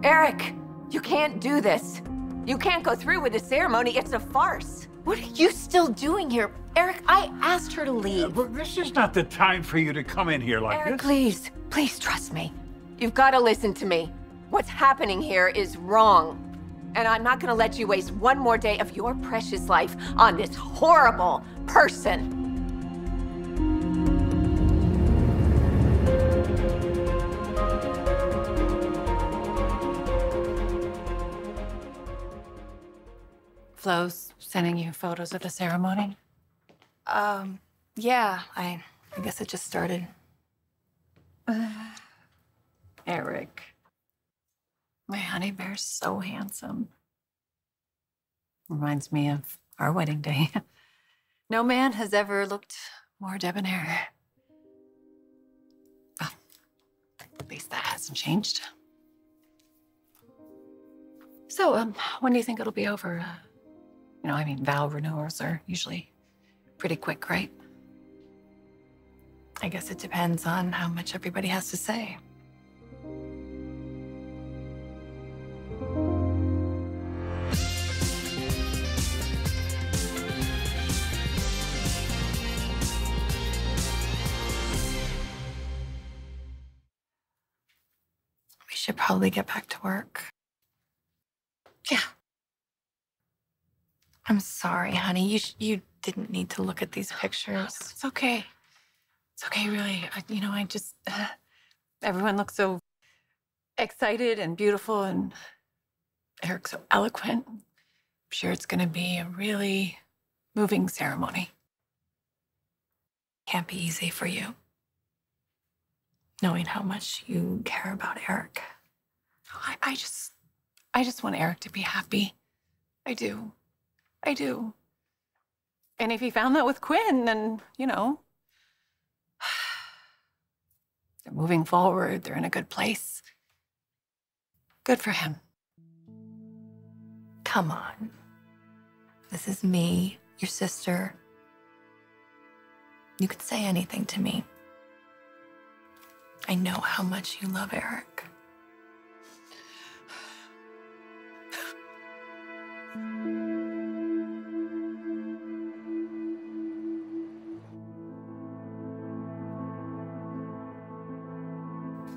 Eric, you can't do this. You can't go through with the ceremony. It's a farce. What are you still doing here? Eric, I asked her to leave. But this is not the time for you to come in here like Eric, this. please trust me. You've got to listen to me. What's happening here is wrong. And I'm not going to let you waste one more day of your precious life on this horrible person. Flo's sending you photos of the ceremony? Yeah, I guess it just started. Eric. My honey bear's so handsome. Reminds me of our wedding day. No man has ever looked more debonair. Well, at least that hasn't changed. So, when do you think it'll be over? You know, I mean, vow renewals are usually pretty quick, right? I guess it depends on how much everybody has to say. We should probably get back to work. Yeah. I'm sorry, honey. You didn't need to look at these pictures. It's okay. It's okay, really. You know, I just... everyone looks so excited and beautiful, and Eric's so eloquent. I'm sure it's going to be a really moving ceremony. Can't be easy for you, knowing how much you care about Eric. I just want Eric to be happy. I do. I do. And if he found that with Quinn, then, you know, they're moving forward. They're in a good place. Good for him. Come on. This is me, your sister. You could say anything to me. I know how much you love Eric.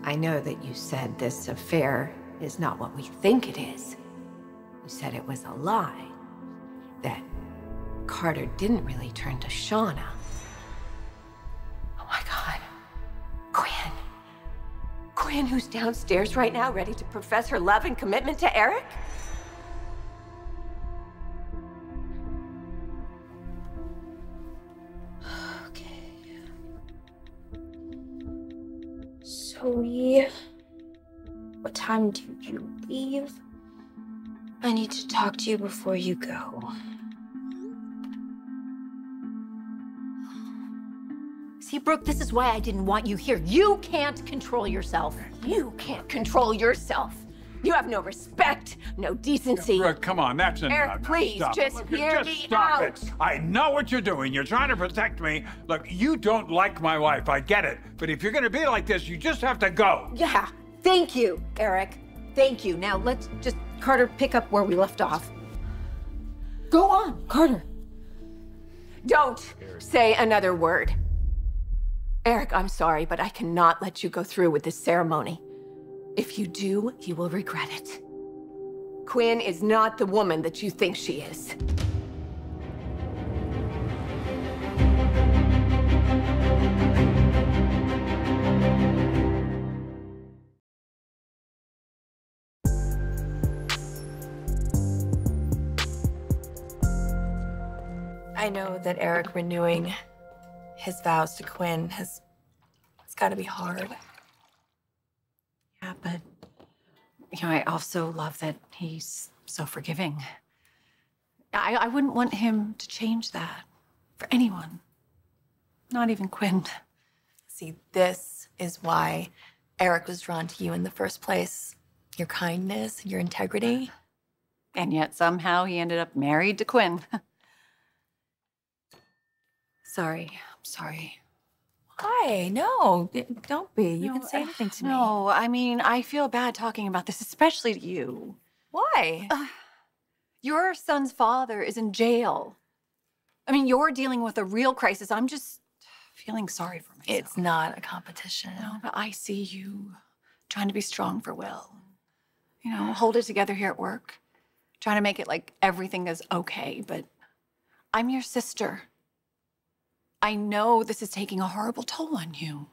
I know that you said this affair is not what we think it is. You said it was a lie. That Carter didn't really turn to Shauna. Oh my God. Quinn. Quinn, who's downstairs right now, ready to profess her love and commitment to Eric? What time do you leave? I need to talk to you before you go. See, Brooke, this is why I didn't want you here. You can't control yourself. You can't control yourself. You have no respect, no decency. Brooke, come on, that's enough. Eric, please, Stop. just Look, hear just me stop out. it. I know what you're doing. You're trying to protect me. Look, you don't like my wife. I get it. But if you're going to be like this, you just have to go. Yeah, thank you, Eric. Thank you. Now let's just, Carter, pick up where we left off. Go on, Carter. Don't say another word. Eric, I'm sorry, but I cannot let you go through with this ceremony. If you do, you will regret it. Quinn is not the woman that you think she is. I know that Eric renewing his vows to Quinn it's got to be hard. Yeah, but, you know, I also love that he's so forgiving. I wouldn't want him to change that for anyone. Not even Quinn. See, this is why Eric was drawn to you in the first place. Your kindness, your integrity. And yet somehow he ended up married to Quinn. Sorry, I'm sorry. Why? No, don't be. You can say anything to me. No, I mean, I feel bad talking about this, especially to you. Why? Your son's father is in jail. I mean, you're dealing with a real crisis. I'm just feeling sorry for myself. It's not a competition. No, but I see you trying to be strong for Will. You know, hold it together here at work. Trying to make it like everything is okay, but I'm your sister. I know this is taking a horrible toll on you.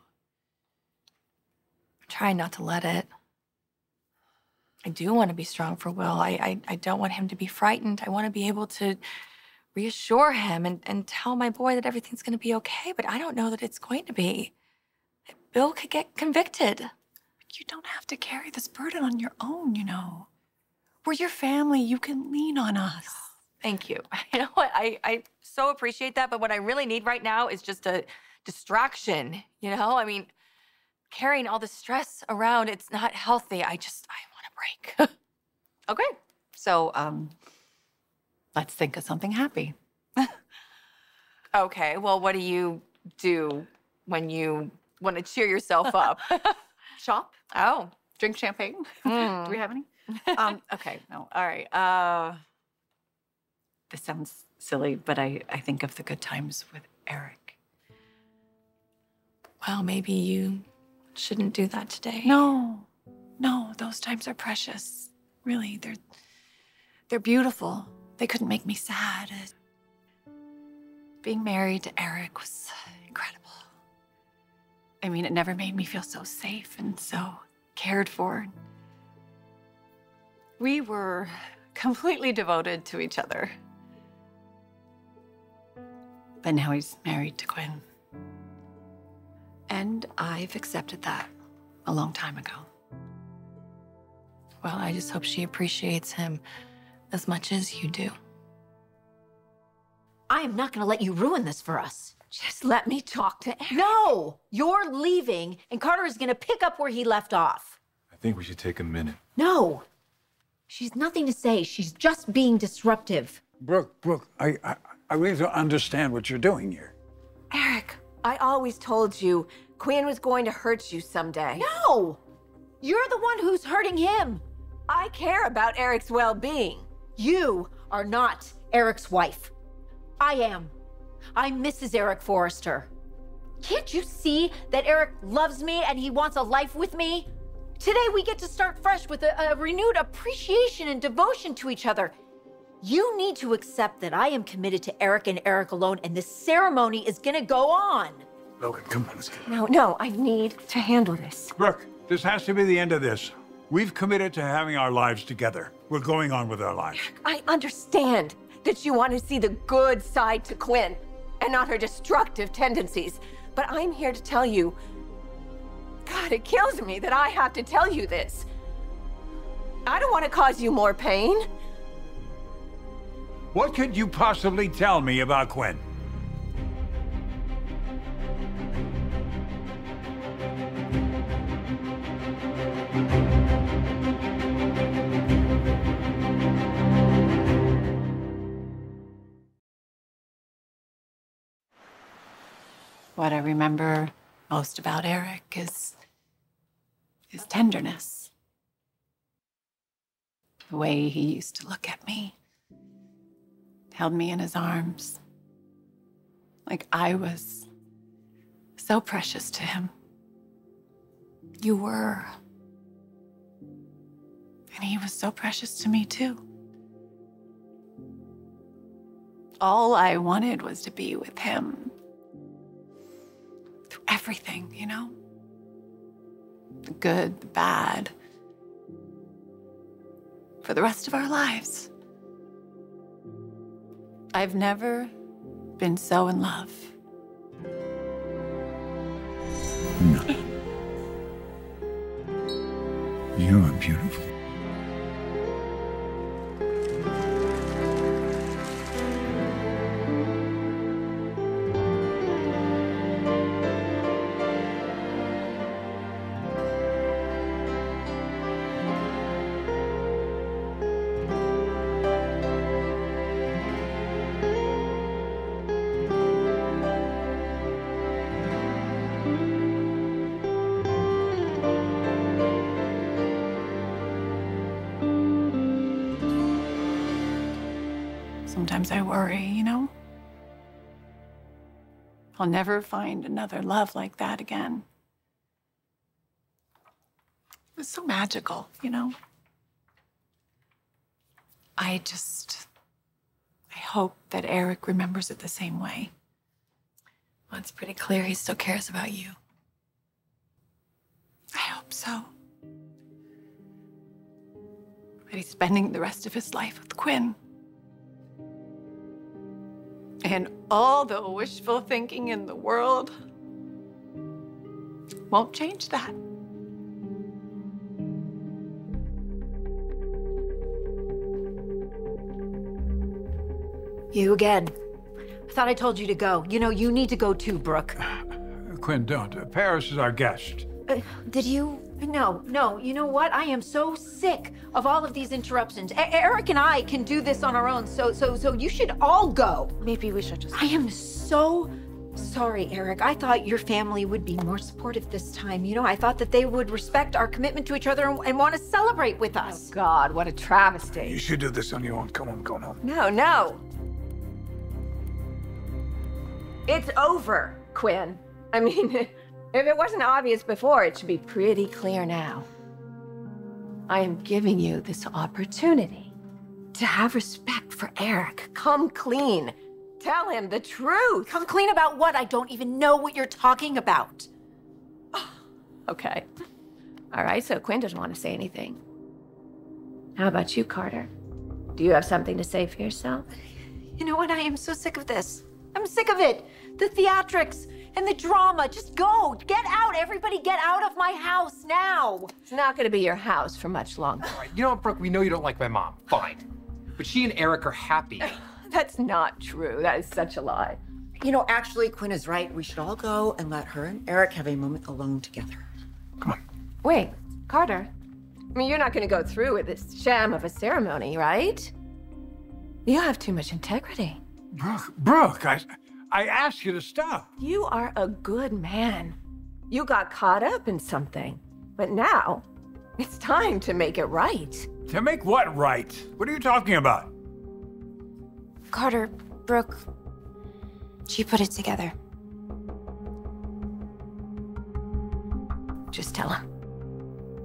I'm trying not to let it. I do want to be strong for Will. I don't want him to be frightened. I want to be able to reassure him and tell my boy that everything's going to be okay, but I don't know that it's going to be. Bill could get convicted. You don't have to carry this burden on your own, you know. We're your family. You can lean on us. Thank you. You know what? I so appreciate that, but what I really need right now is just a distraction, you know? I mean, carrying all the stress around, it's not healthy. I want a break. Okay. So, let's think of something happy. Okay, well, what do you do when you want to cheer yourself up? Shop. Oh. Drink champagne. Do we have any? Okay, no. All right. This sounds silly, but I think of the good times with Eric. Well, maybe you shouldn't do that today. No, those times are precious. Really, they're beautiful. They couldn't make me sad. Being married to Eric was incredible. I mean, it never made me feel so safe and so cared for. We were completely devoted to each other. But now he's married to Quinn. And I've accepted that a long time ago. Well, I just hope she appreciates him as much as you do. I am not going to let you ruin this for us. Just let me talk to Eric. No! You're leaving, and Carter is going to pick up where he left off. I think we should take a minute. No! She's nothing to say. She's just being disruptive. Brooke, I really don't understand what you're doing here. Eric, I always told you Quinn was going to hurt you someday. No! You're the one who's hurting him. I care about Eric's well-being. You are not Eric's wife. I am. I'm Mrs. Eric Forrester. Can't you see that Eric loves me and he wants a life with me? Today we get to start fresh with a renewed appreciation and devotion to each other. You need to accept that I am committed to Eric and Eric alone, and this ceremony is gonna go on. Okay, come on. No, I need to handle this. Brooke, this has to be the end of this. We've committed to having our lives together. We're going on with our lives. I understand that you want to see the good side to Quinn and not her destructive tendencies, but I'm here to tell you, God, it kills me that I have to tell you this. I don't want to cause you more pain. What could you possibly tell me about Quinn? What I remember most about Eric is his tenderness. The way he used to look at me, held me in his arms, like I was so precious to him. You were. And he was so precious to me, too. All I wanted was to be with him. Through everything, you know? The good, the bad. For the rest of our lives. I've never been so in love. No. You're beautiful. Sometimes I worry, you know? I'll never find another love like that again. It was so magical, you know? I hope that Eric remembers it the same way. Well, it's pretty clear he still cares about you. I hope so. That he's spending the rest of his life with Quinn. And all the wishful thinking in the world won't change that. You again. I thought I told you to go. You know, you need to go too, Brooke. Quinn, don't. Paris is our guest. Did you? No. You know what? I am so sick of all of these interruptions. Eric and I can do this on our own, so you should all go. Maybe we should just... I am so sorry, Eric. I thought your family would be more supportive this time. You know, I thought that they would respect our commitment to each other and want to celebrate with us. Oh, God, what a travesty. You should do this on your own. Come on, go home. No. It's over, Quinn. I mean, if it wasn't obvious before, it should be pretty clear now. I am giving you this opportunity to have respect for Eric. Come clean. Tell him the truth. Come clean about what? I don't even know what you're talking about. Okay. All right, so Quinn doesn't want to say anything. How about you, Carter? Do you have something to say for yourself? You know what? I am so sick of this. I'm sick of it. The theatrics and the drama. Just go. Get out. Everybody get out of my house now. It's not going to be your house for much longer. All right, you know what, Brooke? We know you don't like my mom. Fine. But she and Eric are happy. That's not true. That is such a lie. You know, actually, Quinn is right. We should all go and let her and Eric have a moment alone together. Come on. Wait, Carter. I mean, you're not going to go through with this sham of a ceremony, right? You have too much integrity. Brooke, I asked you to stop. You are a good man. You got caught up in something. But now, it's time to make it right. To make what right? What are you talking about? Carter, Brooke, she put it together. Just tell him.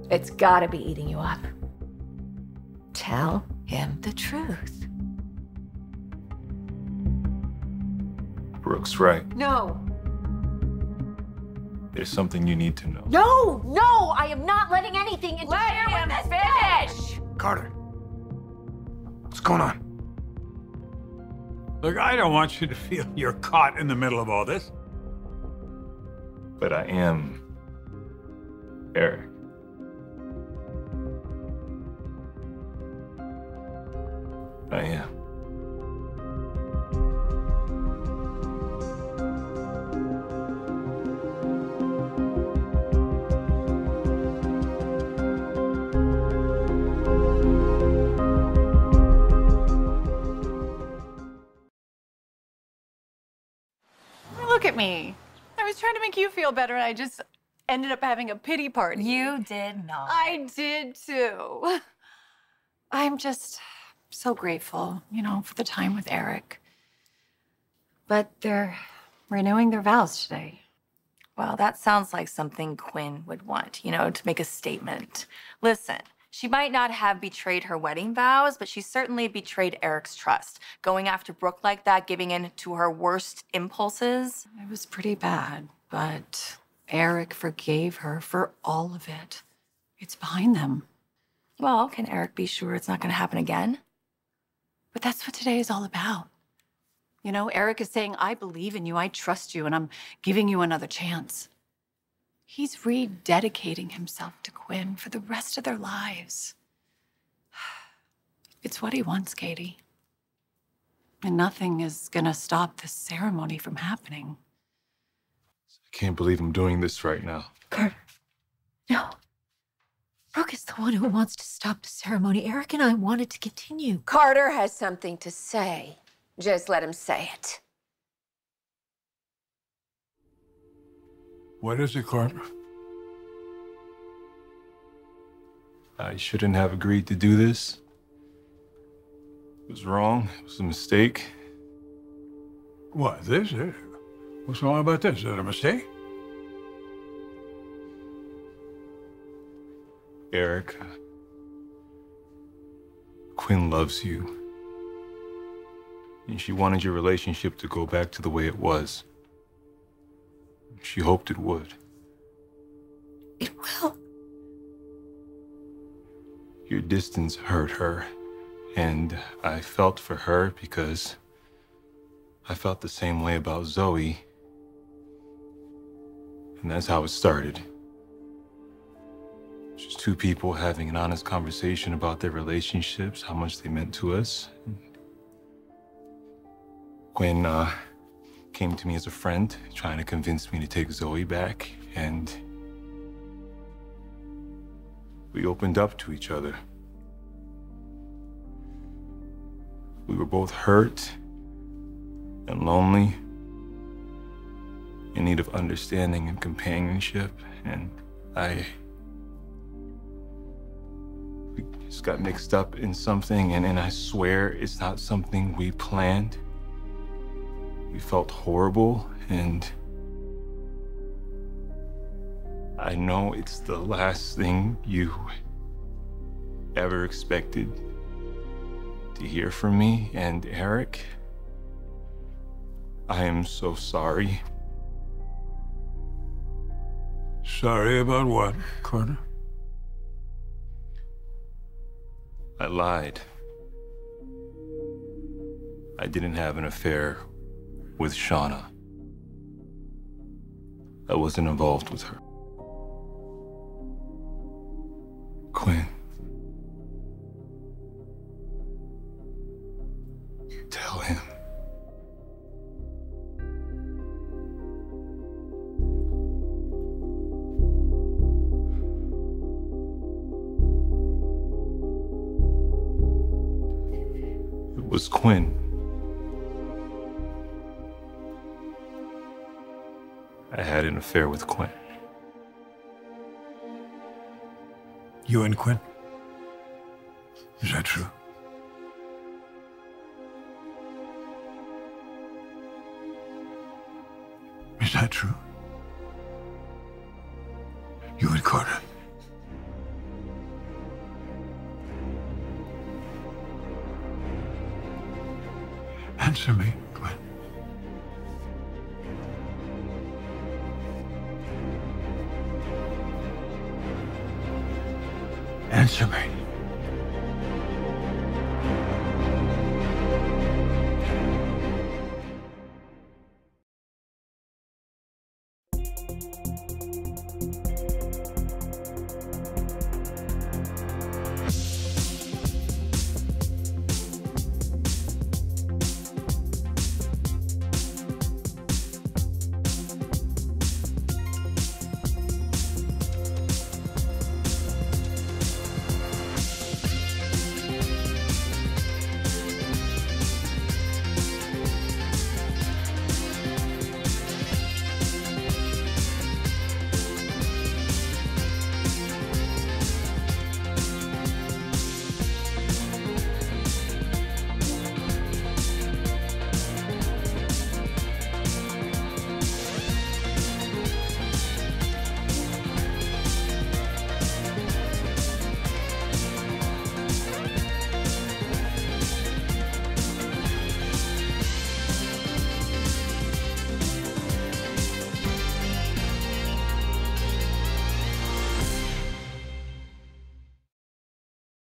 It's gotta be eating you up. Tell him the truth. Brooke's right. No. There's something you need to know. No, I am not letting anything interfere Let him with this. finish! Carter, what's going on? Look, I don't want you to feel you're caught in the middle of all this. But I am Eric. I am. Look at me. I was trying to make you feel better, and I just ended up having a pity party. You did not. I did too. I'm just so grateful, you know, for the time with Eric. But they're renewing their vows today. Well, that sounds like something Quinn would want, you know, to make a statement. Listen, she might not have betrayed her wedding vows, but she certainly betrayed Eric's trust. Going after Brooke like that, giving in to her worst impulses. It was pretty bad, but Eric forgave her for all of it. It's behind them. Well, can Eric be sure it's not going to happen again? But that's what today is all about. You know, Eric is saying, I believe in you, I trust you, and I'm giving you another chance. He's rededicating himself to Quinn for the rest of their lives. It's what he wants, Katie. And nothing is gonna stop this ceremony from happening. I can't believe I'm doing this right now. Carter, no. Brooke is the one who wants to stop the ceremony. Eric and I wanted to continue. Carter has something to say. Just let him say it. What is it, Carter? I shouldn't have agreed to do this. was wrong. It was a mistake. What, this? What's wrong about this? Is it a mistake? Eric, Quinn loves you. And she wanted your relationship to go back to the way it was. She hoped it would. It will. Your distance hurt her, and I felt for her because I felt the same way about Zoe. And that's how it started. Just two people having an honest conversation about their relationships, how much they meant to us. Quinn came to me as a friend, trying to convince me to take Zoe back, and we opened up to each other. We were both hurt and lonely, in need of understanding and companionship, and we just got mixed up in something, and I swear it's not something we planned. We felt horrible, and I know it's the last thing you ever expected to hear from me. And Eric, I am so sorry. Sorry about what, Carter? I lied. I didn't have an affair with Shauna. I wasn't involved with her. Quinn. Tell him. It was Quinn. I had an affair with Quinn. You and Quinn? Is that true? Is that true? You and Carter? Answer me, Quinn. Answer me.